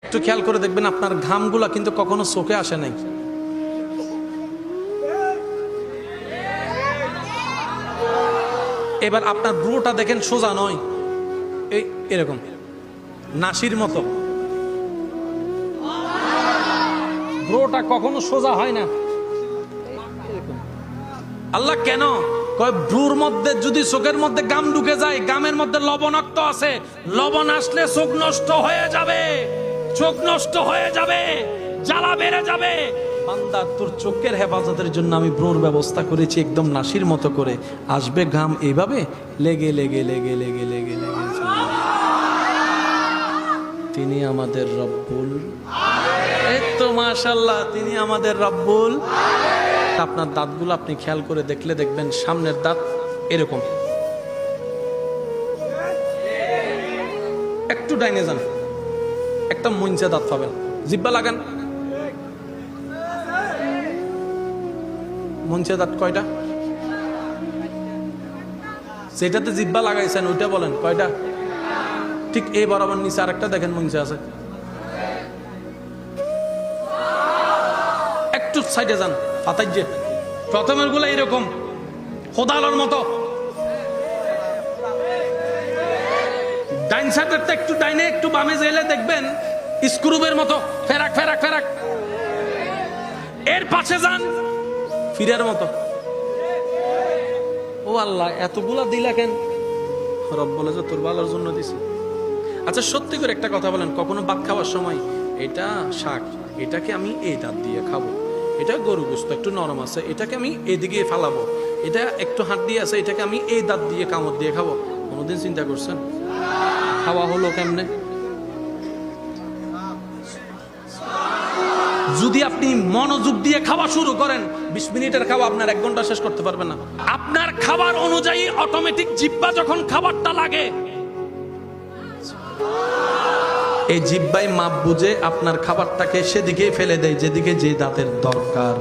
একটু খেয়াল করে দেখবেন আপনার ঘামগুলা কিন্তু কখনো চোখে আসে নাই। এবার আপনার ব্রুটা দেখেন সোজা নয়, এই এরকম নাসির মতো। ব্রোটা কখনো সোজা হয় না। আল্লাহ কেন কয় ব্রুর মধ্যে যদি চোখের মধ্যে গাম ঢুকে যায়, গামের মধ্যে লবণাক্ত আছে, লবণ আসলে চোখ নষ্ট হয়ে যাবে, চোখ নষ্ট হয়ে যাবে, জ্বালা বেড়ে যাবে। বান্দা তোর চোখের হেফাজতের জন্য আমি ব্রুর ব্যবস্থা করেছি একদম নাসির মতো করে, আসবে ঘাম এইভাবে লেগে লেগে লেগে লেগে লেগে লেগে। তিনি আমাদের রব্বুল, এই তো মাশাআল্লাহ, তিনি আমাদের রব্বুল। আপনার দাঁতগুলো আপনি খেয়াল করে দেখলে দেখবেন সামনের দাঁত এরকম, একটু ডাইনে যান, একটা মঞ্চে দাঁত পাবেন। জিব্বা লাগান, মঞ্চে দাঁত কয়টা? যেটাতে জিব্বা লাগাইছেন ওইটা বলেন কয়টা? ঠিক এই বরাবর নিচে আরেকটা দেখেন মঞ্চে আছে, একটু সাইডে যান। ফাতাইজে প্রথমের গুলো এরকম খোদালোর মতো, ডাইন সাইডের একটু ডাইনে একটু বামে গেলে দেখবেন স্ক্রুবের মতো ফেরাক ফেরাক ফেরাক। এর পাশে যান ফিরের মতো। ও আল্লাহ, এতগুলা দিলা কেন? রব বলে যে তোর ভালোর জন্য দিছি। আচ্ছা সত্যি করে একটা কথা বলেন, কখনো ভাত খাওয়ার সময় এটা শাক, এটাকে আমি এই দাঁত দিয়ে খাবো, এটা গরু গোস্ত একটু নরম আছে, এটাকে আমি এদিকে ফালাবো, এটা একটু হাড্ডি আছে, এটাকে আমি এই দাঁত দিয়ে কামড় দিয়ে খাবো? কোনোদিন চিন্তা করছেন? খাওয়া হলো কেমনে? যদি আপনি মনোযোগ দিয়ে খাওয়া শুরু করেন, 20 মিনিটের খাওয়া আপনার 1 ঘন্টা শেষ করতে পারবেন না। আপনার খাবার অনুযায়ী অটোমেটিক জিহ্বা যখন খাবারটা লাগে, এই জিহ্বাই মাপ বুঝে আপনার খাবারটাকে সেদিকে ফেলে দেয় যেদিকে যে দাঁতের দরকার।